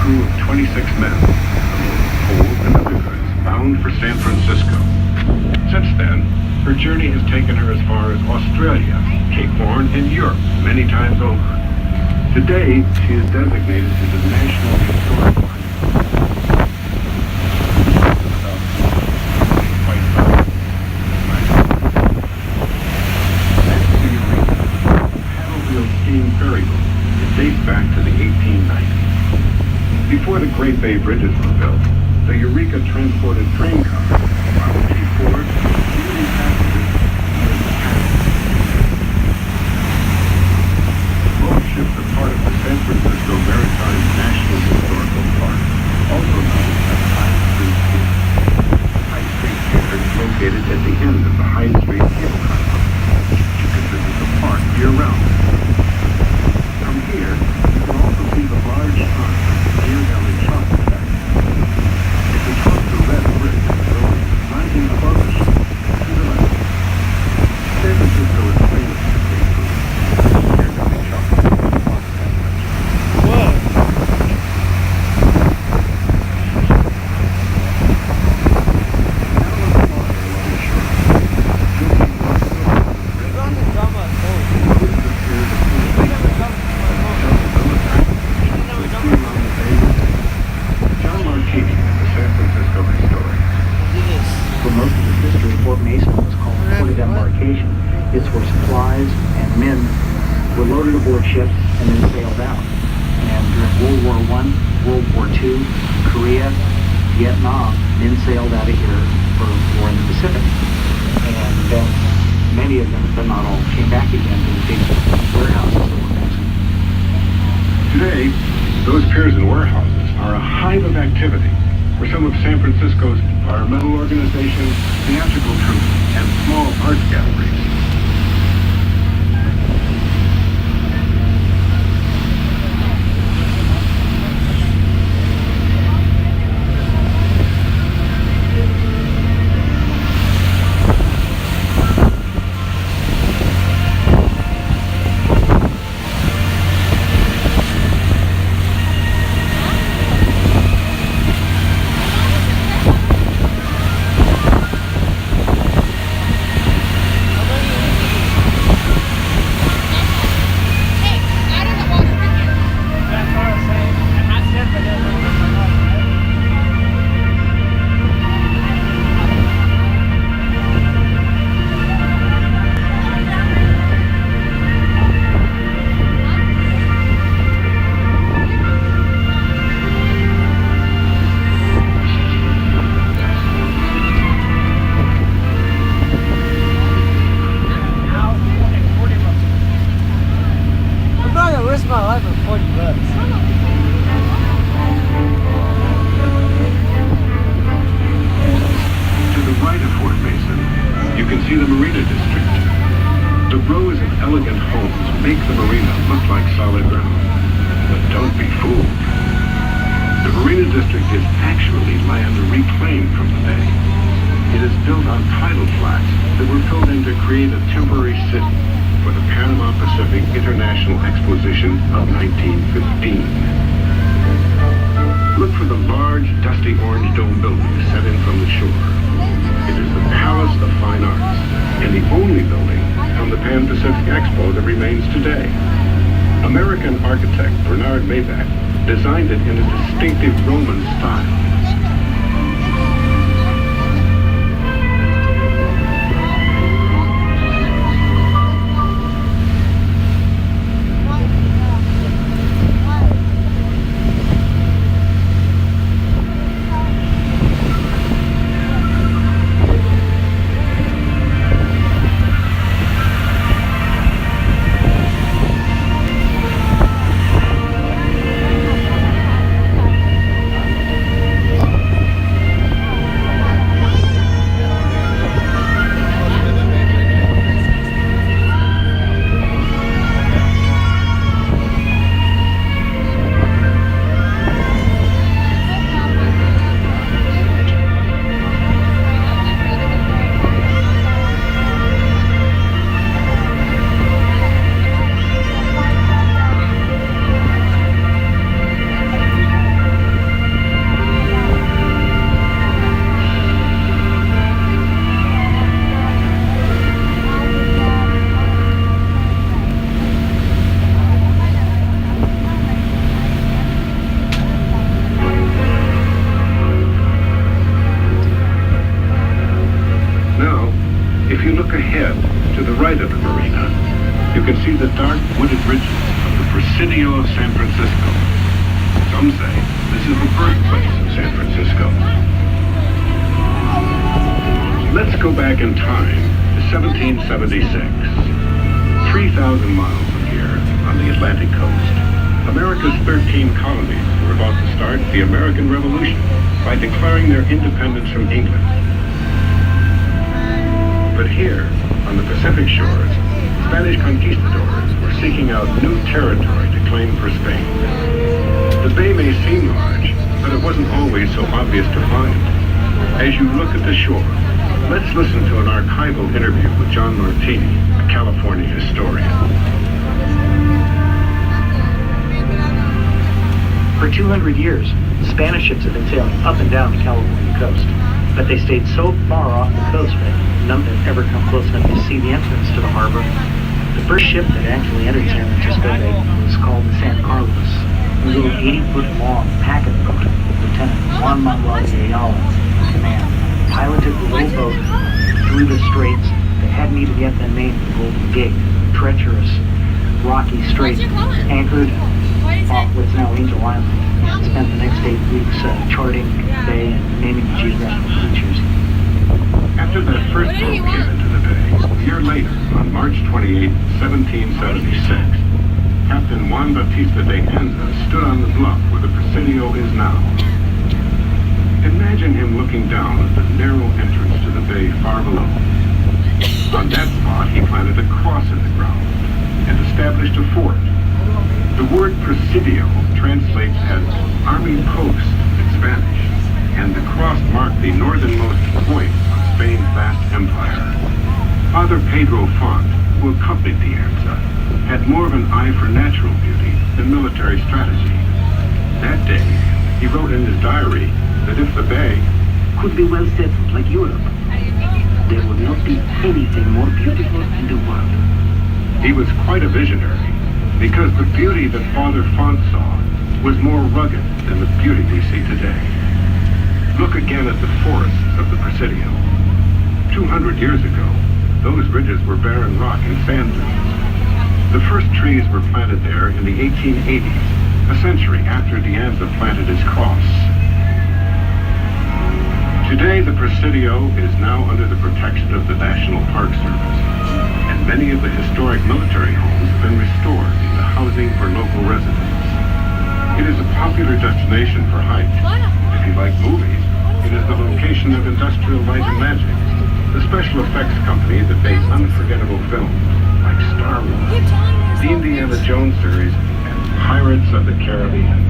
crew of 26 men, coal and other goods, bound for San Francisco. Since then, her journey has taken her as far as Australia, Cape Horn, and Europe many times over. Today, she is designated as a National Historic Monument. Ferry boat. It dates back to the 1890s. Before the Great Bay Bridges were built, the Eureka transported train cars, while many Ford, moving passengers, both ships are part of the San Francisco Maritime National Historical Park, also known as High Street Pier. High Street Pier is located at the end of the High Street Cable Car. You can visit the park year-round. From here, you can also see the large sign, Deer Valley Chocolate Factory. It's across the Red Bridge, rising above the ship to the left. San Francisco is famous for great food. Deer Valley Chocolate Factory. Whoa! It's where supplies and men were loaded aboard ships and then sailed out. And during World War I, World War II, Korea, Vietnam, men sailed out of here for war in the Pacific. And then many of them, but not all, came back again to the big warehouses that were missing. Today, those piers and warehouses are a hive of activity for some of San Francisco's environmental organizations, theatrical troupes, and small art galleries. See the Marina District. The rows of elegant homes make the marina look like solid ground. But don't be fooled. The Marina District is actually land reclaimed from the bay. It is built on tidal flats that were filled in to create a temporary city for the Panama Pacific International Exposition of 1915. Look for the large, dusty orange dome building set in from the shore. It is the Palace of Fine Arts, and the only building from the Pan Pacific Expo that remains today. American architect Bernard Maybach designed it in a distinctive Roman style. of San Francisco. Some say this is the birthplace of San Francisco. Let's go back in time to 1776. 3,000 miles from here, on the Atlantic coast, America's 13 colonies were about to start the American Revolution by declaring their independence from England. But here, on the Pacific shores, Spanish conquistadors were seeking out new territory to claim for Spain. The bay may seem large, but it wasn't always so obvious to find. As you look at the shore, let's listen to an archival interview with John Martini, a California historian. For 200 years, Spanish ships have been sailing up and down the California coast, but they stayed so far off the coast that none had ever come close enough to see the entrance to the harbor. The first ship that actually entered San Francisco Bay was called the San Carlos, a little 80-foot-long packet boat with Lieutenant Juan Manuel de Ayala in command. Piloted the little boat through the straits that hadn't even yet been named the Golden Gate, treacherous, rocky straits, anchored off what's now Angel Island, and spent the next 8 weeks charting the bay and naming the geographical features. After that first boat came into the bay, a year later, on March 28, 1776, Captain Juan Bautista de Anza stood on the bluff where the Presidio is now. Imagine him looking down at the narrow entrance to the bay far below. On that spot, he planted a cross in the ground and established a fort. The word Presidio translates as Army Post in Spanish, and the cross marked the northernmost point of Spain's vast empire. Father Pedro Font, who accompanied the Anza, had more of an eye for natural beauty than military strategy. That day, he wrote in his diary that if the bay Could be well settled like Europe, there would not be anything more beautiful in the world. he was quite a visionary, because the beauty that Father Font saw was more rugged than the beauty we see today. Look again at the forests of the Presidio. 200 years ago, those ridges were barren rock and sand dunes. The first trees were planted there in the 1880s, a century after de Anza planted his cross. Today, the Presidio is now under the protection of the National Park Service, and many of the historic military homes have been restored into housing for local residents. It is a popular destination for hikes. If you like movies, it is the location of Industrial Light and Magic, the special effects company that makes unforgettable films like Star Wars, the Indiana Jones series, and Pirates of the Caribbean.